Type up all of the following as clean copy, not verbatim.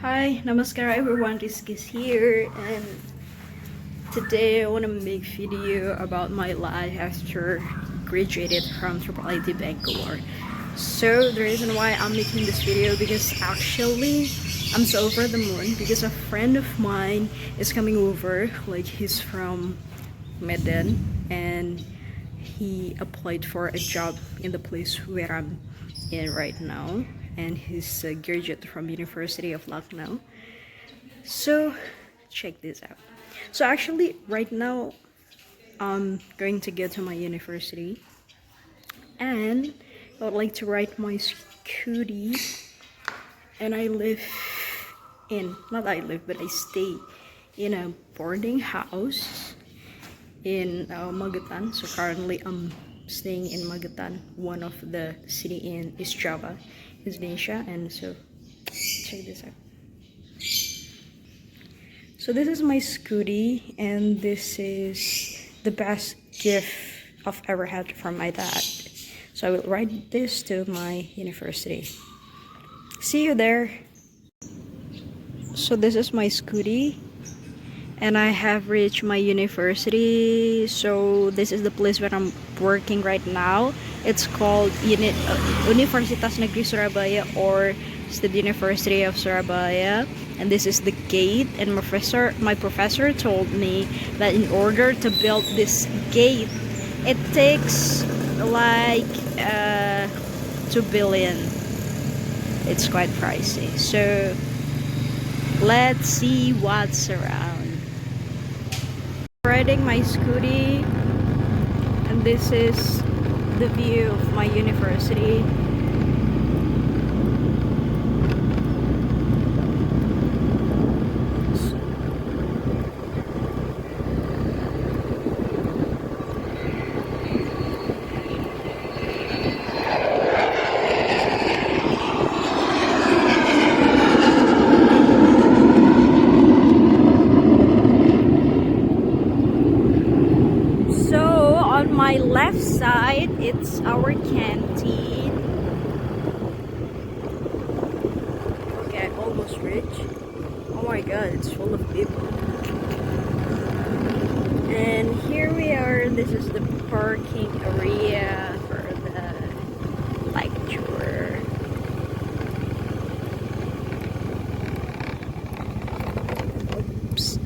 Hi, namaskar everyone, Rizky is here, and today I want to make video about my life after graduated from Triple IT Bangalore. So the reason why I'm making this video because actually I'm so over the moon because a friend of mine is coming over, like he's from Medan, and he applied for a job in the place where I'm in right now, and he's a graduate from University of Lucknow. So check this out. So actually right now I'm going to go to my university, and I would like to ride my scooty, and I live in, not I live, but I stay in a boarding house in Magetan. So currently I'm staying in Magetan, one of the city in East Java, Indonesia. And so check this out. So this is my scooty, and this is the best gift I've ever had from my dad. So I will ride this to my university. See you there. So this is my scooty, and I have reached my university. So this is the place where I'm working right now. It's called Universitas Negeri Surabaya, or State University of Surabaya. And this is the gate, and my professor told me that in order to build this gate it takes like 2 billion. It's quite pricey, so let's see what's around. Riding my scooty, and this is the view of my university. So on my left side, it's our canteen. Okay, I almost reached. Oh my god, it's full of people. And here we are. This is the parking area for the lecture. Oops.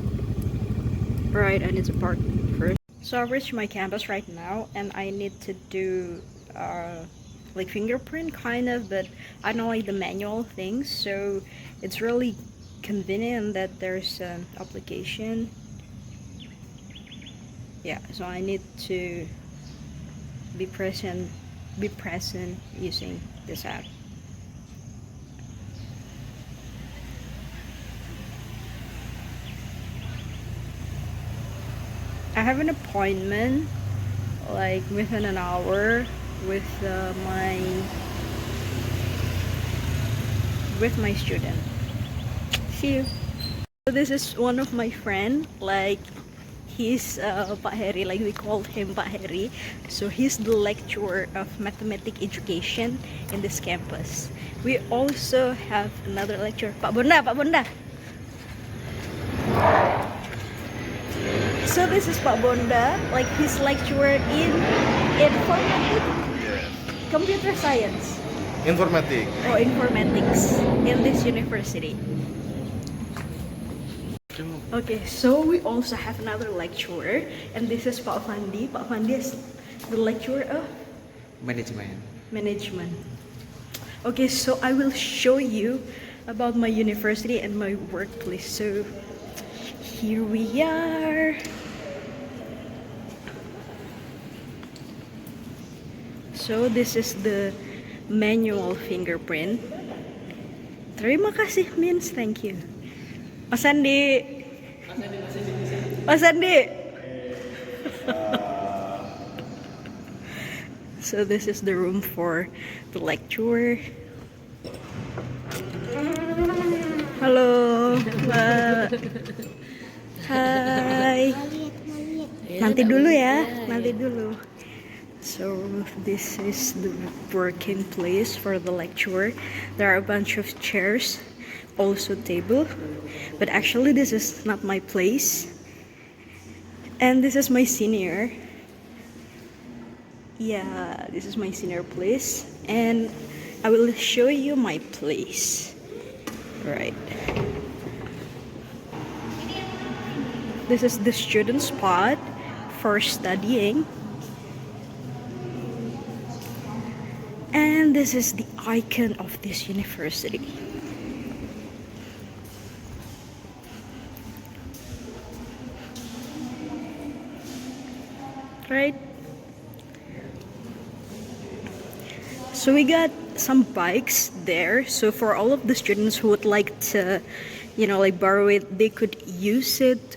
Right, I need to park first. So I've reached my campus right now, and I need to do like fingerprint kind of, but I don't like the manual things, so it's really convenient that there's an application. Yeah, so I need to be present using this app. I have an appointment like within an hour with my student. See you. So this is one of my friend, like he's Pak Heri, like we called him Pak Heri. So he's the lecturer of mathematics education in this campus. We also have another lecturer, Pak Bonda. So this is Pak Bonda, like he's lecturer in informatics, computer science, informatics in this university. Okay, so we also have another lecturer, and this is Pak Fandi. Pak Fandi is the lecturer of management. Okay, so I will show you about my university and my workplace. So here we are. So this is the manual fingerprint. Terima kasih means thank you. Mas Andi. Mas Andi. So this is the room for the lecturer. Halo, Mbak. Hai. Nanti dulu ya, nanti dulu. So this is the working place for the lecturer. There are a bunch of chairs also table, but actually this is not my place. And this is my senior. Yeah, this is my senior place, and I will show you my place. Right. This is the student spot for studying. And this is the icon of this university. Right? So we got some bikes there. So for all of the students who would like to, like borrow it, they could use it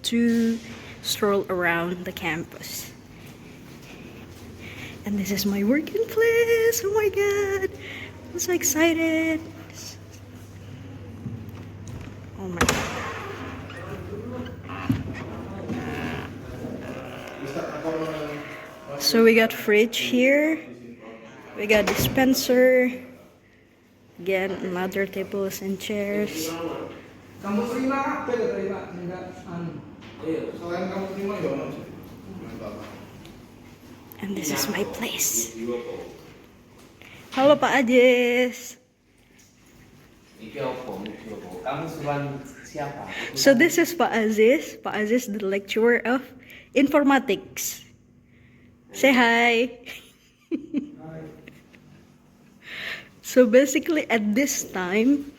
to stroll around the campus. And this is my working place. Oh my god, I'm so excited. Oh my god. So we got fridge here, we got dispenser, again another tables and chairs. Kamu terima apa ya terima? Enggak selain kamu terima ya ono. And this is my place. Halo Pak Ajis. Kamu suruhan siapa? So this is Pak Aziz. Pak Aziz, the lecturer of informatics. Say hi. So basically at this time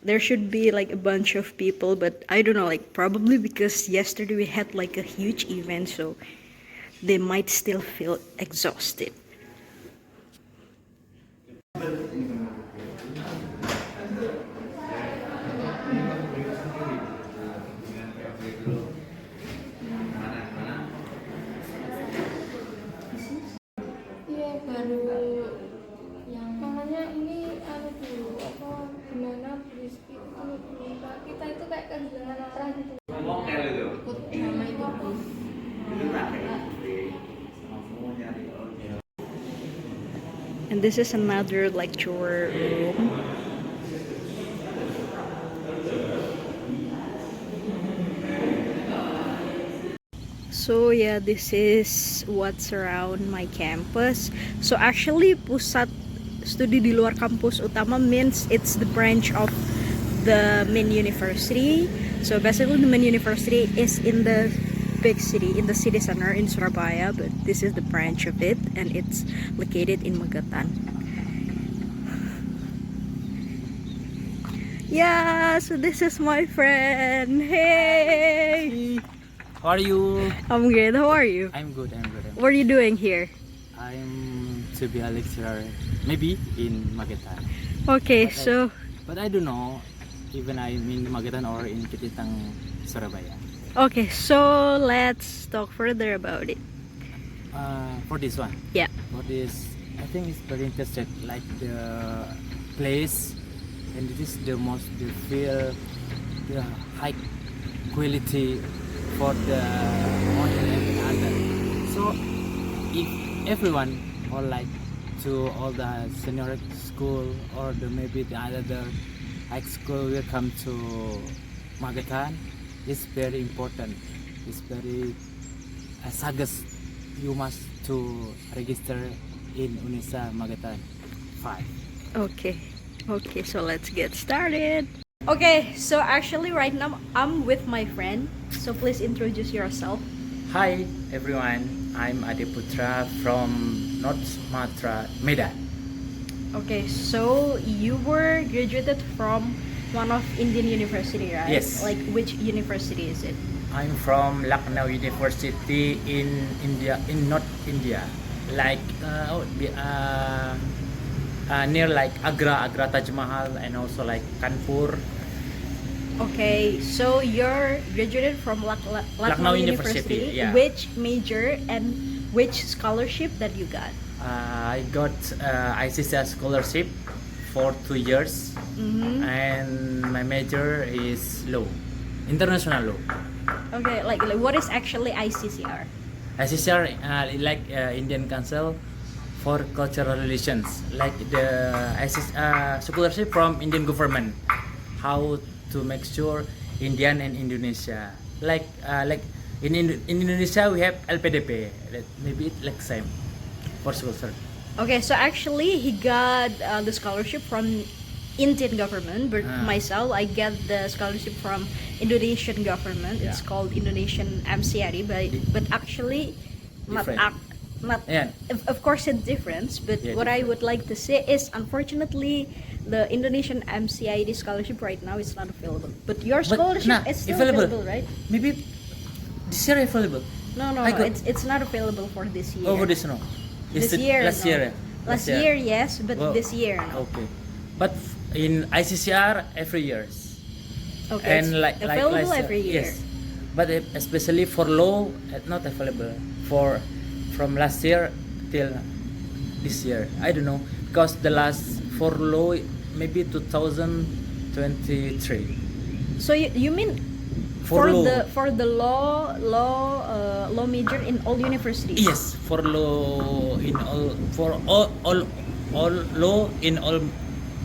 there should be like a bunch of people, but I don't know, like probably because yesterday we had like a huge event, so they might still feel exhausted. Iya, baru yang namanya ini dulu apa gimana frisbee dulu kita itu kayak kehilangan arah gitu. Ikut drama itu Bu. And this is another lecturer room. So yeah, this is what's around my campus. So actually pusat studi di luar kampus utama means it's the branch of the main university. So basically the main university is in the big city, in the city center in Surabaya, but this is the branch of it and it's located in Magetan. Yeah, so this is my friend. Hey! How are you? I'm good. How are you? I'm good. What are you doing here? I'm to be a lecturer, maybe in Magetan. Okay, so But I don't know, even I'm in Magetan or in Ketitang, Surabaya. let's talk further about it. For this one, Yeah. for this, I think it's very interesting, like the place, and it is the most, the feel, the high quality for the modern and other. So if everyone or like to all the senior school or the maybe the other high school will come to Magetan, it's very important. It's very suggest you must to register in UNISA Magetan 5. Okay, so let's get started. Okay, so actually right now I'm with my friend. So please introduce yourself. Hi everyone, I'm Ade Putra from North Sumatra, Medan. Okay, so you were graduated from one of Indian university, right? Yes. Like which university is it? I'm from Lucknow University in India, in North India, like near like Agra Taj Mahal, and also like Kanpur. Okay, so you're graduated from Lucknow University. Yeah. Which major and which scholarship that you got? I got ICCA scholarship for 2 years, and my major is law, international law. Okay, like what is actually ICCR? ICCR like Indian Council for Cultural Relations, like the scholarship from Indian government. how to make sure Indian and Indonesia like in Indonesia we have LPDP. Maybe it like same for school, sir. Okay, so actually he got the scholarship from Indian government, but myself I get the scholarship from Indonesian government. It's Yeah. called Indonesian MCRI, but actually not Different. not Yeah. of course a difference. But Yeah, what I would like to say is, unfortunately, the Indonesian MCID scholarship right now is not available. But your scholarship is still available, right? Maybe this year available. No, I got- it's not available for this year. Over this no. This Is it year, last no. year. Last year, yes, but Well, this year, no. Okay, but in ICCR every years. Okay, it's And like available last every year. Yes, but especially for law, not available for from last year till this year. I don't know because the last for law maybe 2023. So you mean For law. for the law major in all universities? Yes, for law in all all law in all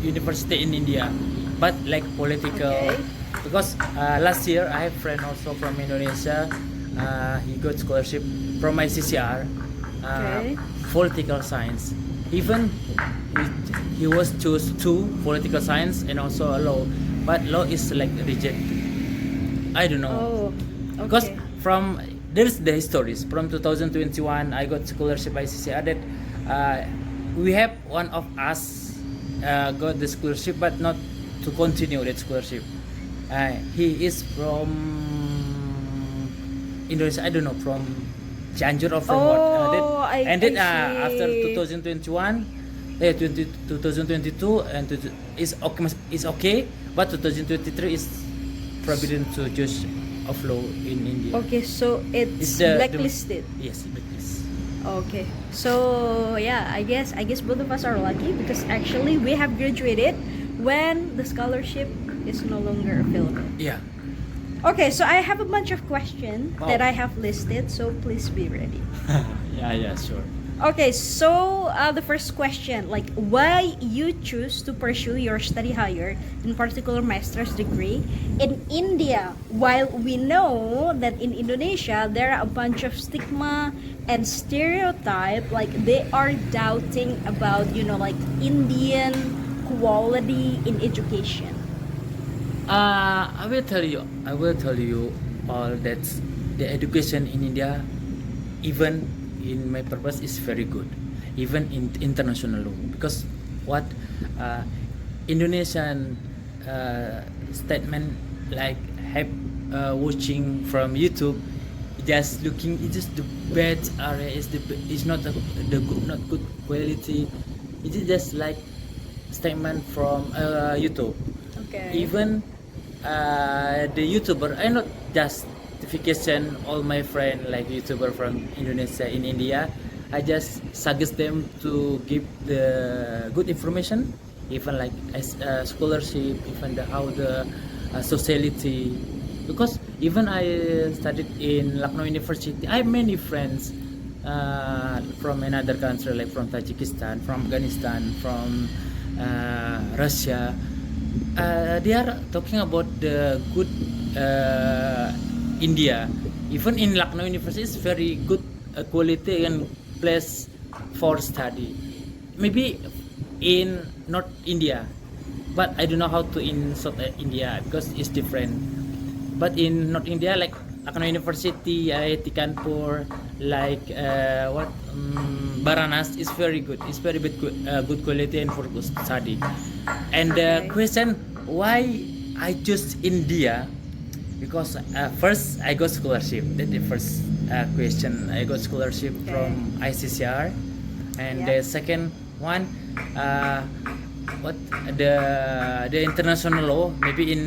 university in India, but like political. Okay. Because last year I have friend also from Indonesia. He got scholarship from ICCR, Okay. political science. Even he was choose two political science and also a law, but law is like rejected. I don't know. Oh, Because okay. from there's the histories from 2021 I got scholarship ICCR that we have one of us got the scholarship but not to continue that scholarship. He is from Indonesia. I don't know from Cianjur or from what. I Then see. after 2021, 2022 and is okay, but 2023 is forbidden to judge of law in India. Okay, so it's the- blacklisted. Yes, blacklist. Okay, so yeah, I guess both of us are lucky because actually we have graduated when the scholarship is no longer available. Yeah. Okay, so I have a bunch of questions Wow. that I have listed, so please be ready. Yeah, sure. Okay, so the first question, like why you choose to pursue your study higher, in particular master's degree, in India, while we know that in Indonesia there are a bunch of stigma and stereotype, like they are doubting about, like Indian quality in education. I will tell you all that the education in India, even in my purpose, is very good, even in international law. Because what Indonesian statement like have watching from YouTube, just looking, it is the bad area, is not the good, not good quality. It is just like statement from YouTube. Okay. Even the YouTuber, I not justification all my friend like YouTuber from Indonesia in India. I just suggest them to give the good information, even like as scholarship, even how the sociality. Because even I studied in Lucknow University, I have many friends from another country, like from Tajikistan, from Afghanistan, from Russia. They are talking about the good India. Even in Lucknow University, is very good quality and place for study. Maybe in North India, but I don't know how to in South India because it's different. But in North India, like Lucknow University, IIT Kanpur, like Baranas, is very good. It's very good quality and for good study. And the Okay. question why I choose India, because first I got scholarship. That's the first question. I got scholarship Okay. from ICCR, and Yeah. the second one, what the international law. Maybe in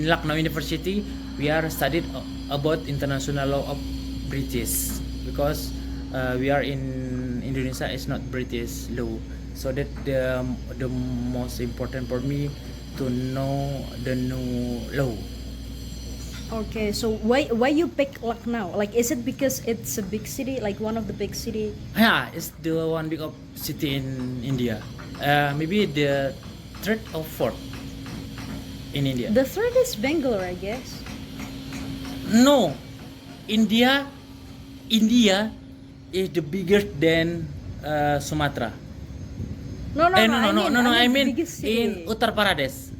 Lucknow University, we are studied about international law of British, because we are in Indonesia. It's not British law, so that the most important for me to know the new law. Okay, so why you pick Lucknow? Like, is it because it's a big city, like one of the big city? Yeah, it's the one big of city in India. Maybe the third or fourth in India. The third is Bangalore, I guess. No, India is the bigger than Sumatra. No, no, I mean biggest city. in Uttar Pradesh.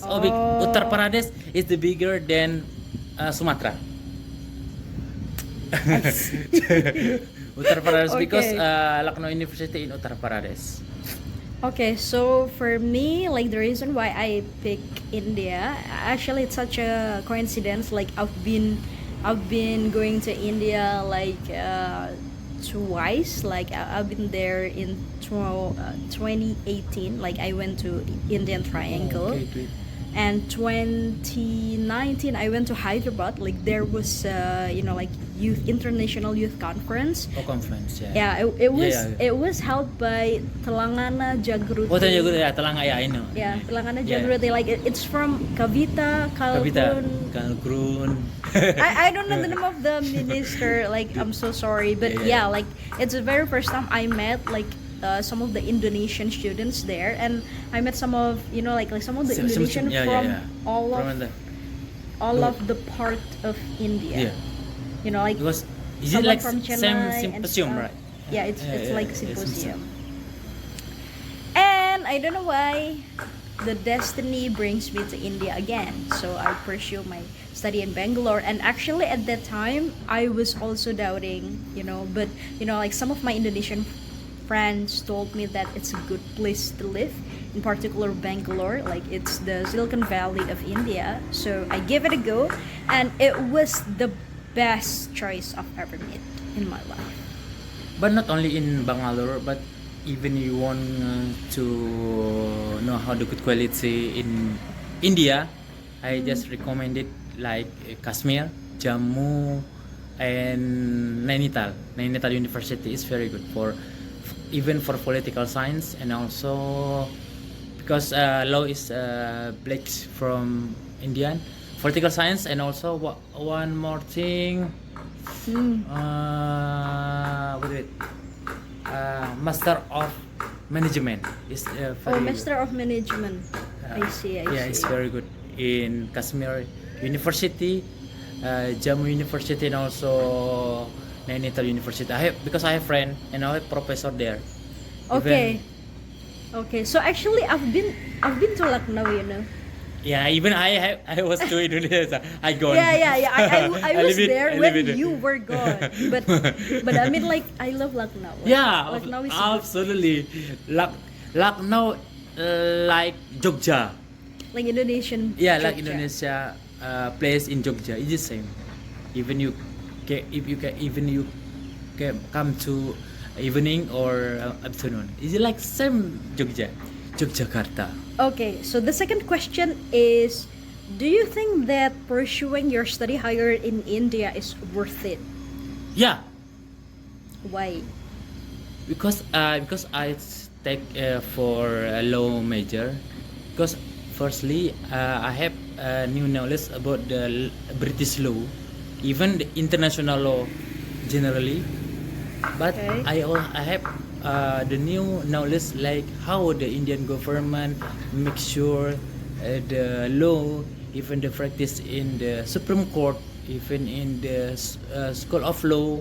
Oh. Uttar Pradesh is the bigger than Sumatra. Uttar Pradesh because Okay. Lucknow University in Uttar Pradesh. Okay, so for me, like the reason why I pick India, actually it's such a coincidence. Like I've been going to India like twice. Like I've been there in 2018. Like I went to Indian Triangle. Okay, great. And 2019 I went to Hyderabad. Like there was like international youth conference. Oh, conference, yeah. Yeah, it was Yeah. it was held by Telangana Jagruti. Oh, Jagur ya, Telangga ya, I know. Yeah, Telangana Yeah. Jagruti. Like it's from Kavita Kavita, Kalkun. Kalgrun. I don't know the name of the minister. Like I'm so sorry, but Yeah. yeah, like it's the very first time I met like some of the Indonesian students there, and I met some of like some of the Indonesian from all of From the, all of the part of India. yeah. Like Because is it someone like from same Chennai and symposium, stuff. right? Yeah, it's Yeah, like yeah, symposium. And I don't know why the destiny brings me to India again. So I pursue my study in Bangalore, and actually at that time I was also doubting, but like some of my Indonesian friends told me that it's a good place to live, in particular Bangalore, like it's the Silicon Valley of India. So I gave it a go, and it was the best choice I've ever made in my life. But not only in Bangalore, but even you want to know how the good quality in India, I just recommend it like Kashmir, Jammu, and Nainital. Nainital University is very good for even for political science, and also because law is black from Indian political science, and also one more thing. What is it? Master of Management is very Master of Management. I see. yeah, it's very good in Kashmir University, Jammu University, and also Nainital University. Because I have friend and I have professor there. Okay. Okay. So actually, I've been to Lucknow. Yeah, even I was to Indonesia. I gone. Yeah. I was there I when live it. you were gone. But I mean, like, I love Lucknow. Yeah, Lucknow is absolutely. Lucknow, like Jogja. like Indonesian. Yeah, like Jogja. Indonesia place in Jogja. It's the same. Even you can come to evening or afternoon. Is it like same Yogyakarta? Okay, so the second question is, do you think that pursuing your study higher in India is worth it? Yeah, Why? because I take for a law major. Because firstly, I have new knowledge about the British law, even the international law generally. But Okay. I have the new knowledge like how the Indian government makes sure the law, even the practice in the Supreme Court, even in the School of Law.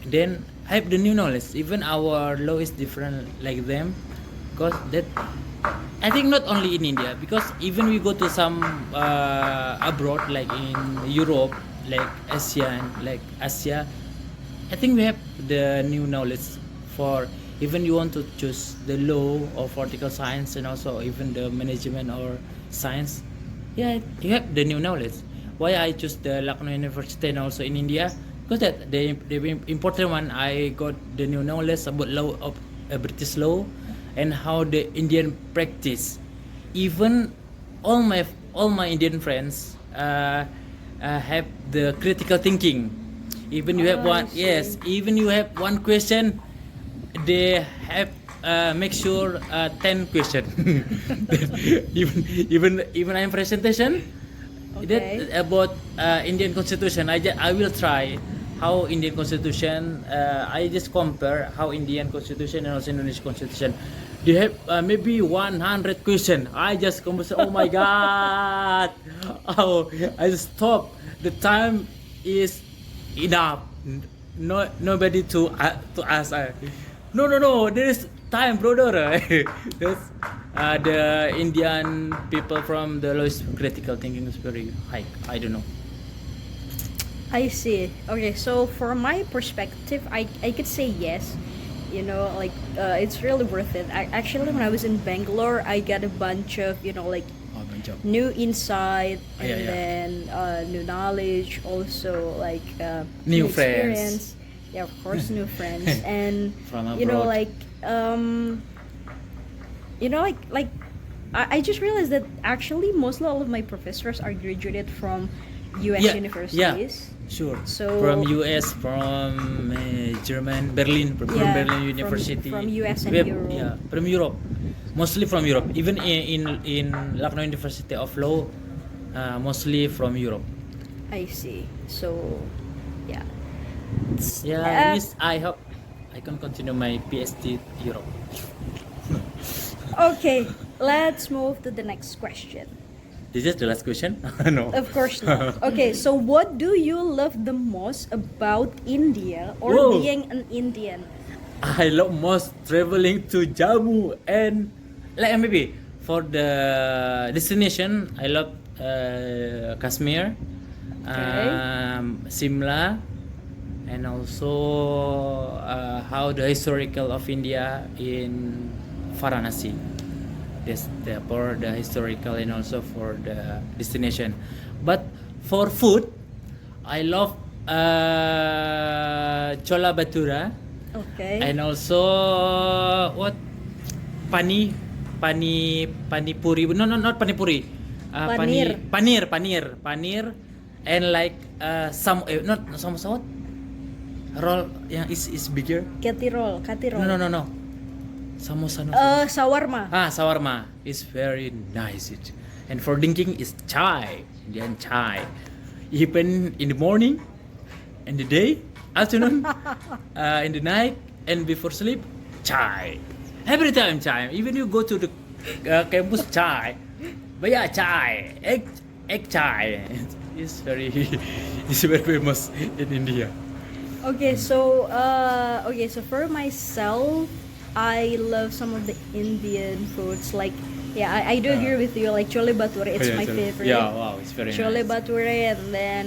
Then I have the new knowledge. Even our law is different like them, because that I think not only in India, because even we go to some abroad like in Europe, like Asia, I think we have the new knowledge for even you want to choose the law or political science, and also even the management or science. Yeah, you have the new knowledge. Why I choose the Lucknow University and also in India? Because that the important one, I got the new knowledge about law of British law and how the Indian practice. Even all my Indian friends have the critical thinking. Even you have I one, see. yes. Even you have one question, they have make sure 10 question. even I'm presentation Okay. that about Indian Constitution. I will try how Indian Constitution. I just compare how Indian Constitution and also Indonesian Constitution they have maybe 100 question. I just come say, oh my god, oh, I just stop. The time is enough. No, nobody to ask. No, no, no. There is time, brother. That's the Indian people from the lowest critical thinking is very high. I don't know. I see. Okay, so from my perspective, I could say yes. You know, like it's really worth it. Actually, when I was in Bangalore, I got a bunch of like Oh, good job. new insight and Yeah, yeah. then new knowledge, also like New experience. Yeah, of course, new friends, and From you know, abroad. like I just realized that actually mostly all of my professors are graduated from U.S. Yeah, universities. Sure. So- from US, from German, Berlin, from Yeah, Berlin from- University. from US and We have- Europe. Yeah, from Europe. Mostly from Europe. Even in Lucknow University of Law, mostly from Europe. I see. So, yeah. Yeah, yes, I hope I can continue my PhD Europe. Okay, let's move to the next question. This is the last question. No. Of course not. Okay, so what do you love the most about India or Whoa. being an Indian? I love most traveling to Jammu and like maybe for the destination I love Kashmir, Simla, and also how the historical of India in Varanasi. This for the historical and also for the destination. But for food, I love chola bhatura. Okay. And also what pani puri, no, not pani puri, panir and like some not samosa, what roll yang is bigger. Kati roll. No, samosa, no. Sawarma. Shawarma is very nice. And for drinking is chai, Indian chai. Even in the morning, in the day, afternoon, in the night, and before sleep, chai. Every time chai. Even you go to the campus, chai. But yeah, chai, egg chai. It's very famous in India. Okay, so for myself, I love some of the Indian foods. Like, yeah, I do agree with you. Like chole bhature, it's my favorite. Yeah, wow, it's very Chole nice. bhature and then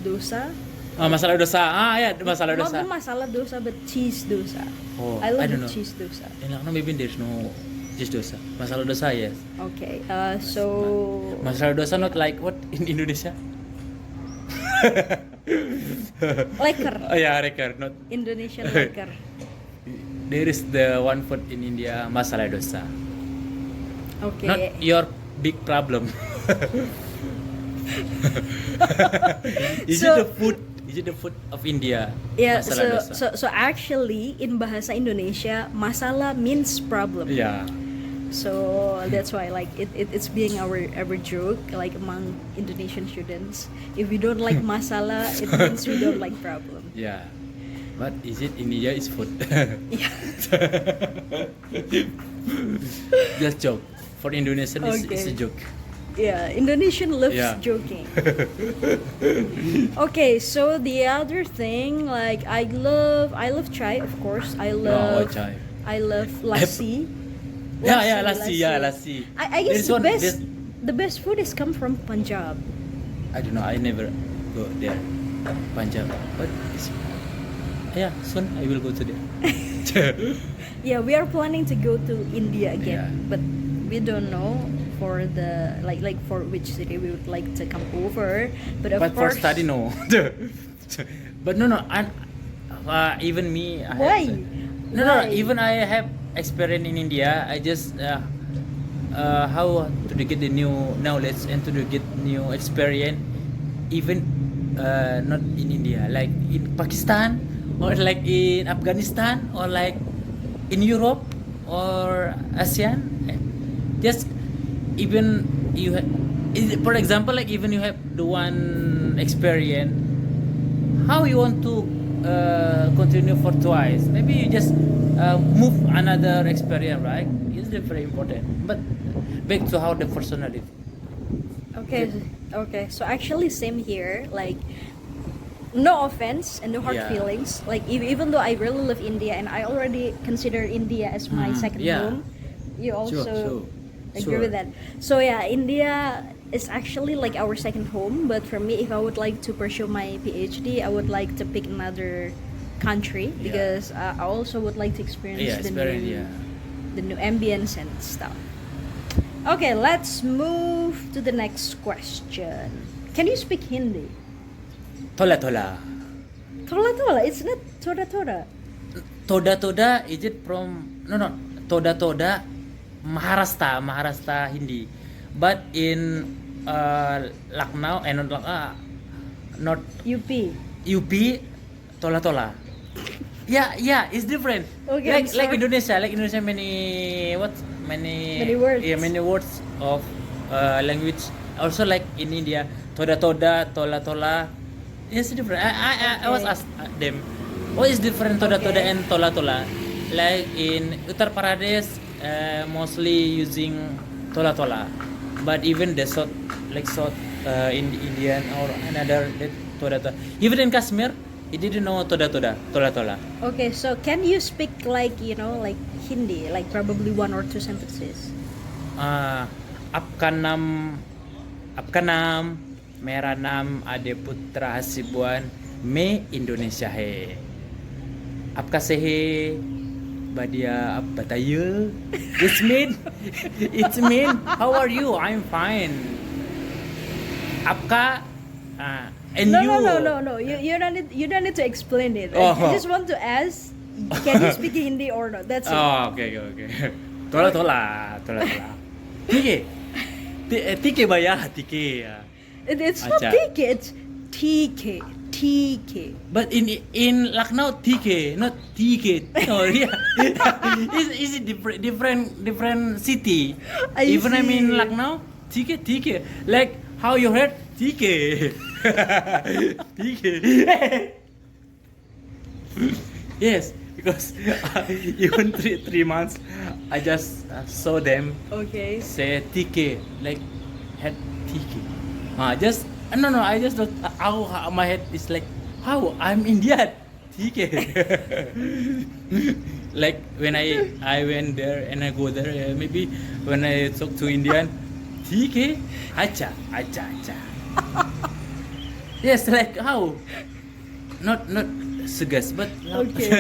dosa. Masala dosa. Yeah, masala Not dosa. the masala dosa, but cheese dosa. Oh, I love don't the know. cheese dosa. In Lucknow, maybe there's no cheese dosa. Masala dosa, yes. Okay, so Masala dosa not like what in Indonesia? leker, Oh yeah, reker. Not Indonesian leker. there is the one food in India, masala dosa. Okay. Not your big problem. Is So- it the food? Is it the food of India? Yeah, Masala dosa. so actually in bahasa Indonesia, masalah means problem. Yeah. So that's why like it's being our joke like among Indonesian students. If we don't like masalah, it means we don't like problem. Yeah. But is it in India is food? Yeah. Just joke. For Indonesian it's a Okay. joke. Yeah, Indonesian loves Yeah. joking. Okay, so the other thing, like I love chai, of course. I love chai. I love lassi. Yeah, lassi. I There guess is one- there's- the best food is come from Punjab. I don't know. I never go there, Punjab. But it's, yeah, soon I will go to there. Yeah, we are planning to go to India again, Yeah. but we don't know for the like for which city we would like to come over. But of But for course, study, no. But no. And even me. I Why? Have, no. Why? Even I have experience in India. I just how to get the new knowledge and to get new experience. Even not in India, like in Pakistan or like in Afghanistan or like in Europe or ASEAN. Just even you for example, like even you have the one experience, how you want to continue for twice? Maybe you just move another experience, right? is very important. But back to how the personality. Okay, okay. So actually, same here. Like, no offense and no hard Yeah. feelings. Like, even though I really love India and I already consider India as my second yeah. home, you also Sure. agree with that. So yeah, India is actually like our second home. But for me, if I would like to pursue my PhD, I would like to pick another country Yeah. because I also would like to experience Yeah, the very new yeah. the new ambience and stuff. Okay, let's move to the next question. Can you speak Hindi? Tola tola. Tola tola, it's not toda toda. Toda toda is it from no toda toda Maharashtra Hindi, but in Lucknow and not UP. UP tola tola. Yeah, it's different. Okay, I'm like sorry. Indonesia Many words. Yeah, many words of language. Also like in India, toda toda, tola tola. It's different. I was Okay. asked them, what is different toda toda Okay. and tola tola? Like in Uttar Pradesh, mostly using tola tola, but even the South, like South in Indian or another that toda toda. Even in Kashmir, he didn't know toda toda, tola tola. Okay, so can you speak like like Hindi, like probably one or two sentences? आपका नाम मेरा नाम आदे पुत्र हसीबुan मैं Indonesia है आपका से है badia आप बताइए it's mean how are you I'm fine आपका and No, you no. You don't need to explain it. Oh. I just want to ask, can you speak Hindi or not? That's it. oh okay tola tike baya tike It's not Acha. TK, it's TK. But in Lucknow, TK, not TK. No, yeah. Is it different city? I Even I mean see. Lucknow, TK. Like how you heard TK. TK. Yes, because even three months, I just saw them Okay. say TK, like head TK. Just no, I just don't. How my head is like how I'm Indian. TK. Like when I went there and I go there, maybe when I talk to Indian, TK, acha. Yes, like how? Not sugas, but Okay.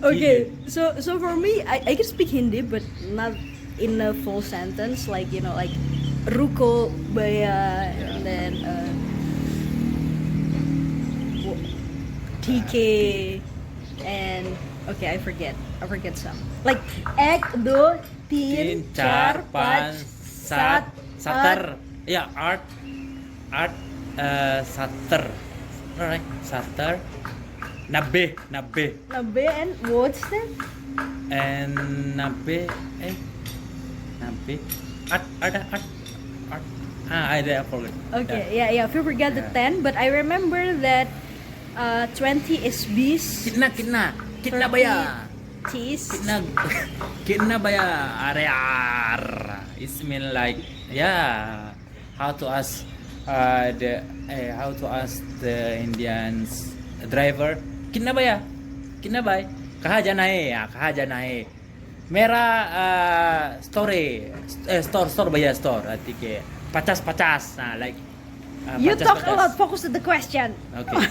Okay. So for me, I can speak Hindi, but not in a full sentence. Like like ruko baya and then TK and okay, I forget some. Like ek do Tin, tin char, char pan, panch sat, satar. Yeah, art, satar. Right, satar. Nabe. nabe and what's that? And nabe, art. I forgot. Okay, yeah. If you forget the Yeah. 10, but I remember that 20 is bis. Kitna baya. Tis. Kitna baya. Arear. It's mean like how to ask how to ask the Indians driver. Kitna baya. Kaha jana hai. Mera store baya store. Tike. Pacas. Nah, like. You pacas. talk a lot. Focus to the question. Okay.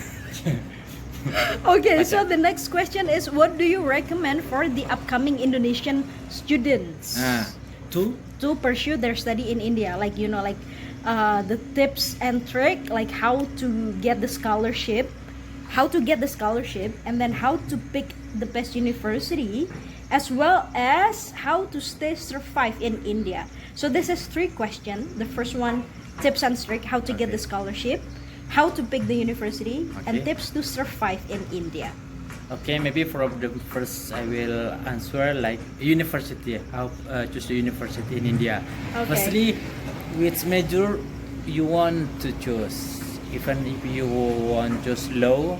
Okay, so the next question is, what do you recommend for the upcoming Indonesian students to pursue their study in India? Like the tips and trick, like how to get the scholarship, and then how to pick the best university, as well as how to survive in India. So this is 3 questions. The first one, tips and trick, how to get the scholarship, how to pick the university, and Okay. tips to survive in India. Okay, maybe for the first I will answer like university. How choose the university in India. Okay. Firstly, which major you want to choose? Even if you want choose law,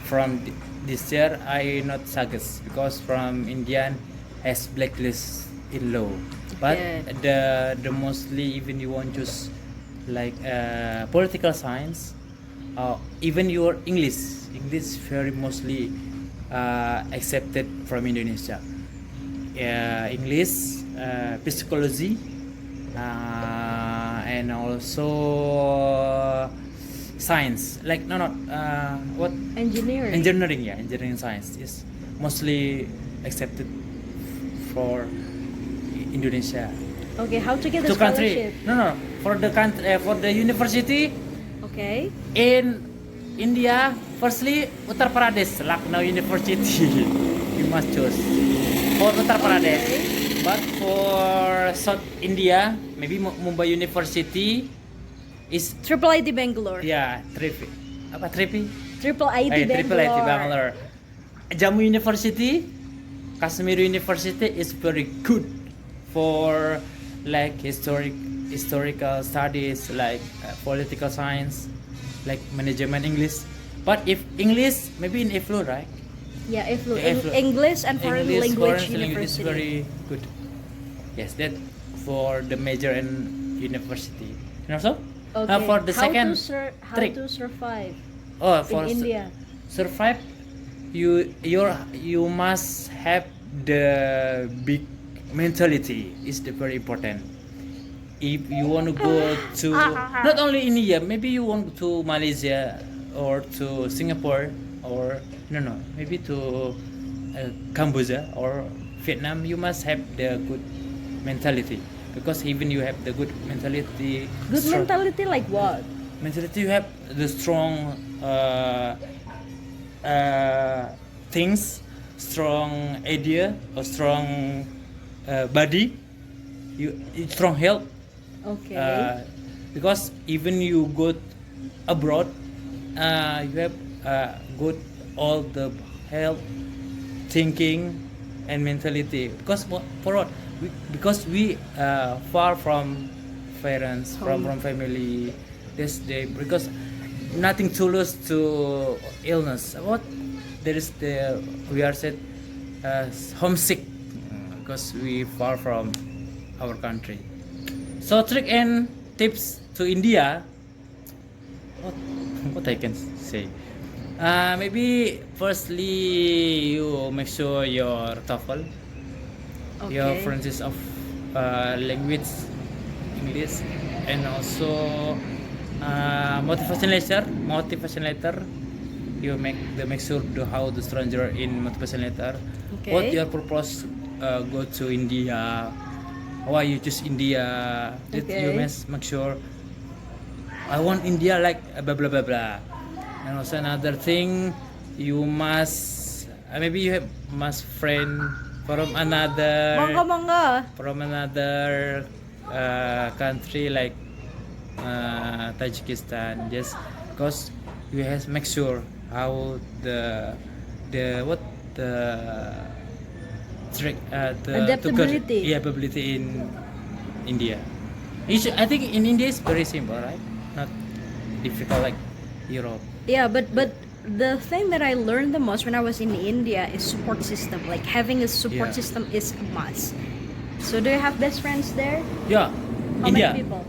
from this year I not suggest because from Indian has blacklist in law. But Okay. the mostly even you want choose like political science, even your English very mostly accepted from Indonesia. English, psychology, and also science. Like what Engineering. engineering science is mostly accepted for Indonesia. Okay, how to get the Two country. scholarship? No, for the country, for the university Okay. in India. Firstly, Uttar Pradesh, Lucknow University. You must choose for Uttar Pradesh. Okay. But for South India, maybe Mumbai University is Triple IT Bangalore. Tripi. Apa Tripi? Triple IT Triple IT Bangalore. Bangalore. Jammu University, Kashmir University is very good for like historical studies, like political science, like management English. But if English, maybe in IFLU, right? Yeah, IFLU. Yeah, IFLU. English and Foreign English, Language foreign language is University. very good. Yes, that for the major and university. And also, Okay. for the second how trick. to survive For in India. survive, you must have the big mentality. Is the very important. If you want to go to not only India, maybe you want to Malaysia or to Singapore or maybe to Cambodia or Vietnam, you must have the good mentality, because even you have the good mentality, Good mentality like what? you have the strong things, strong idea or strong body, strong health. Okay. Because even you go abroad, you have good all the health, thinking, and mentality. Because for what? Because we far from parents, from family. Because nothing to lose to illness. What there is we are said homesick, because we far from our country. So trick and tips to India. What I can say? Maybe firstly you make sure your TOEFL, your Okay. Francis of language English, and also motivation letter. You make sure to how the stranger in motivation letter. Okay. What your purpose go to India? Why you choose India? That you Okay. must make sure. I want India like blah blah blah blah. And also another thing, you must maybe you must friend from another Monggo. country like Tajikistan, just because you have make sure how the trick Adaptability. ability in India. I think in India it's very simple, right? Not difficult like Europe. Yeah, but the thing that I learned the most when I was in India is support system. Like having a support Yeah. system is a must. So do you have best friends there? Yeah, How India. many people?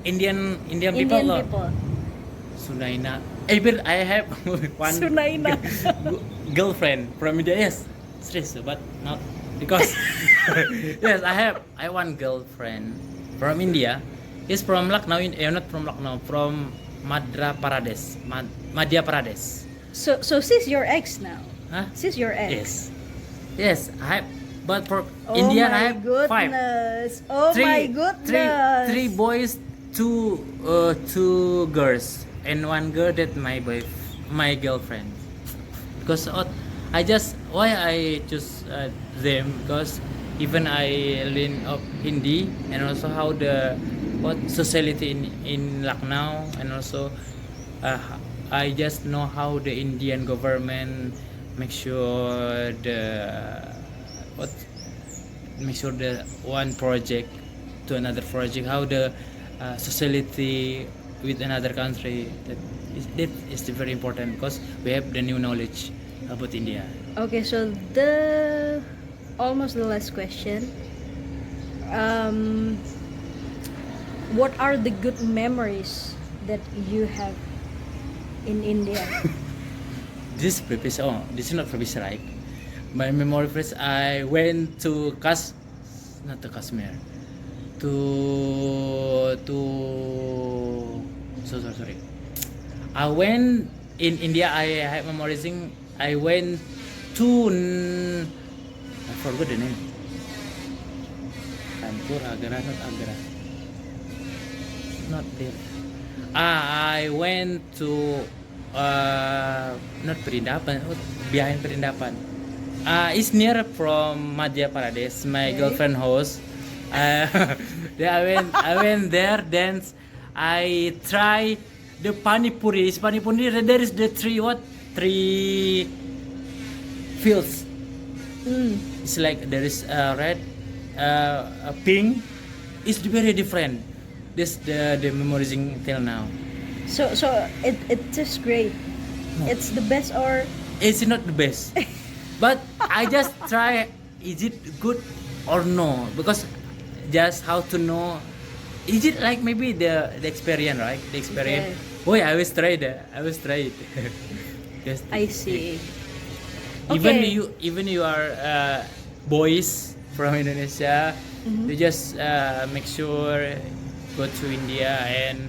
Indian people. Indian lot. people. Sunaina. Even I have one Sunaina. girlfriend from India. Yes, serious, but not because yes, I have one girlfriend from India. He's from Lucknow. Not from Lucknow. From Madhya Pradesh. Madhya Pradesh. So she's your ex now. Huh? She's your ex. Yes. I have. But for Oh Indian, my I have five. goodness. Oh my goodness. Three boys, two girls, and one girl that my girlfriend. Because why I choose them, because even I learn of Hindi and also how the society in Lucknow, and also I just know how the Indian government make sure the one project to another project, how the society with another country, that is very important, because we have the new knowledge about India. Okay, so almost the last question. What are the good memories that you have in India? This previous, this is not previous, right? My memory first, I went to not to Kashmir, sorry. I went in India. I have memorizing. I went to I forgot the name. Kanpur, Agra, not Agra. Not there. I went to not Perindapan, behind Perindapan. It's near from Madhya Pradesh. My Okay. girlfriend house. I went there. Then I try the pani puri. There is the three fields. It's like there is red, a pink. It's very different. This the memorizing till now. So it is great. It's the best, or It's not the best, but I just try. Is it good or no? Because just how to know. Is it like maybe the experience, right? The experience. Boy, I always try that. I always try it. Just I see. Even Okay. you are boys from Indonesia, Mhm. you just make sure go to India and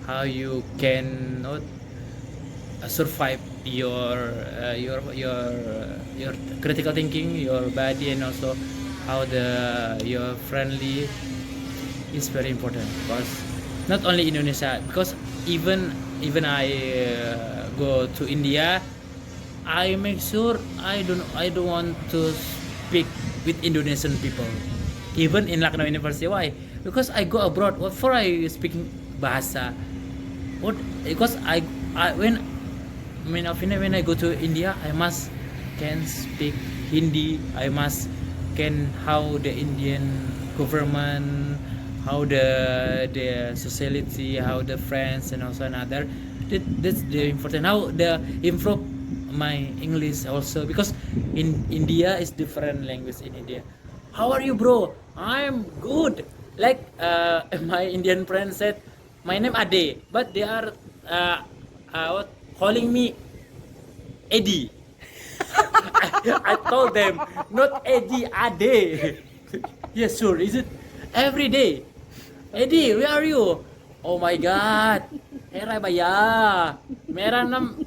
how you can not survive your critical thinking, your body, and also how your friendly is very important. Because not only Indonesia, because even I go to India, I make sure I don't want to speak with Indonesian people. Even in Lucknow University, why? Because I go abroad. What for I speaking bahasa? What? Because when I go to India, I must can speak Hindi. I must can how the Indian government, how the society, how the friends, and also another. That's the important. How the improve my English also, because in India is different language in India. How are you, bro? I'm good. Like my Indian friend said, my name Ade, but they are calling me Eddie. I told them not Eddie, Ade. Yes, sure. Is it every day? Eddie, where are you? Oh my God. Era baya. Mera nam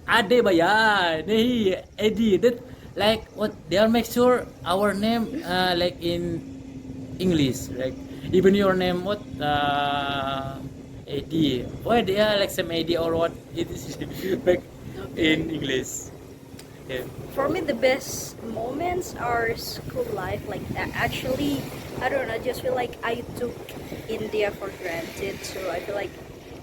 Ade baya. Nahi Eddie. That like what they'll make sure our name like in English, like even your name what Eddie. Why they are like some Eddie or what it is like in English. Yeah. For me, the best moments are school life. Like actually, I don't know. I just feel like I took India for granted. So I feel like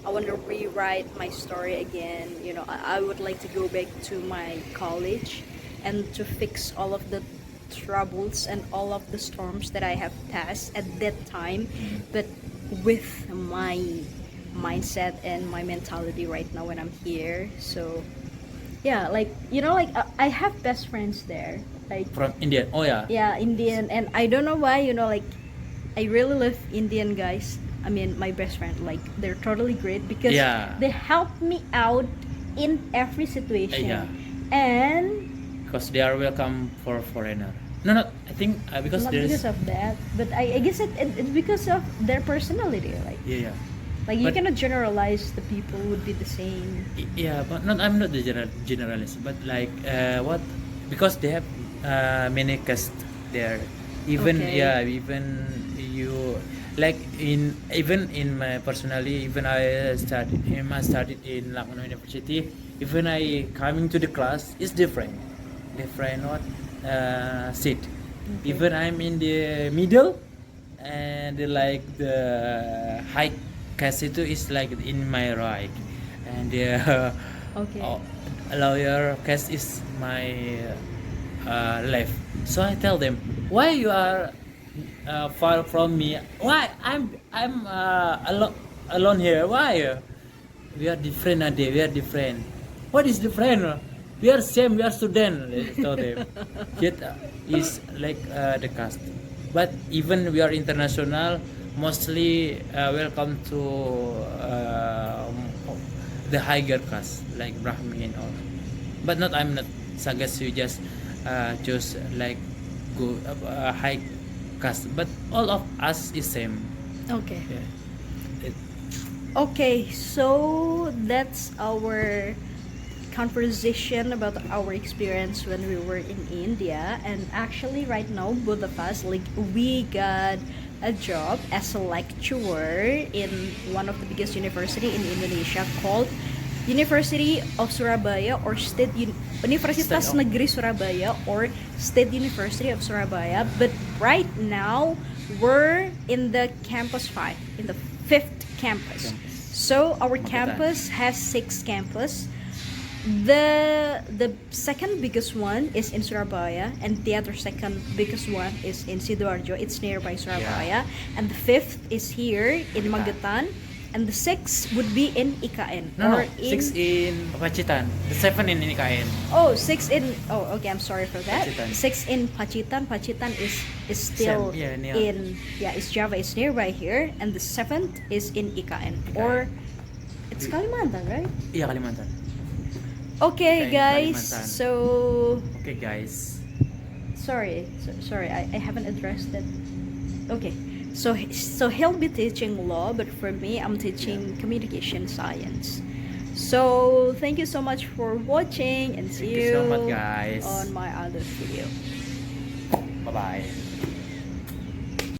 I want to rewrite my story again. You know, I would like to go back to my college and to fix all of the troubles and all of the storms that I have passed at that time, but with my mindset and my mentality right now when I'm here. So yeah, like like I have best friends there, like From India. Oh yeah. yeah, Indian, and I don't know why, like I really love Indian guys. I mean, my best friend, like they're totally great because Yeah. they help me out in every situation. Yeah. And Because they are welcome for foreigner. No, I think because not there because is. of that, but I guess it's because of their personality. Yeah. Like you But- cannot generalize the people would be the same. Yeah, but I'm not the generalist, but like what? Because they have many caste there. Even Okay. even you like even in my personally, even I studied in Lucknow University. Even I coming to the class is different what seat. Okay. Even I'm in the middle, and like the high caste itu is like in my right, and the Okay. lower caste is my left. So I tell them, why you are far from me? Why I'm alone here? Why we are different? Ade? We are different. What is different? we are same, we are student. Let's tell them. Yet is like the caste. But even we are international, mostly welcome to the higher caste like Brahmin or. But not I'm not suggest you just choose like go high caste. But all of us is same. Okay. Yeah. Okay, so that's our conversation about our experience when we were in India. And actually right now both of us, like, we got a job as a lecturer in one of the biggest university in Indonesia called University of Surabaya or Universitas State of- Negeri Surabaya or State University of Surabaya. But right now we're in the campus 5, in the 5th campus. So our Magetan. campus has 6 campus. The second biggest one is in Surabaya, and the other second biggest one is in Sidoarjo. It's nearby Surabaya, and the 5th is here in Magetan, and the 6th would be in IKN No, or 6 in Pacitan, the 7 in IKN. Oh, 6 in. Oh, okay. I'm sorry for that. Pacitan. 6 in Pacitan. Pacitan is still Same, yeah, near. in. Yeah, it's Java. It's nearby here, and the 7th is in IKN or it's Kalimantan, right? Iya Kalimantan. Okay, IKN guys. Kalimantan. So Okay guys. sorry, I haven't addressed that. Okay, so he'll be teaching law, but for me, I'm teaching communication science. So thank you so much for watching, and see Thank you so much, guys. on my other video. Bye bye.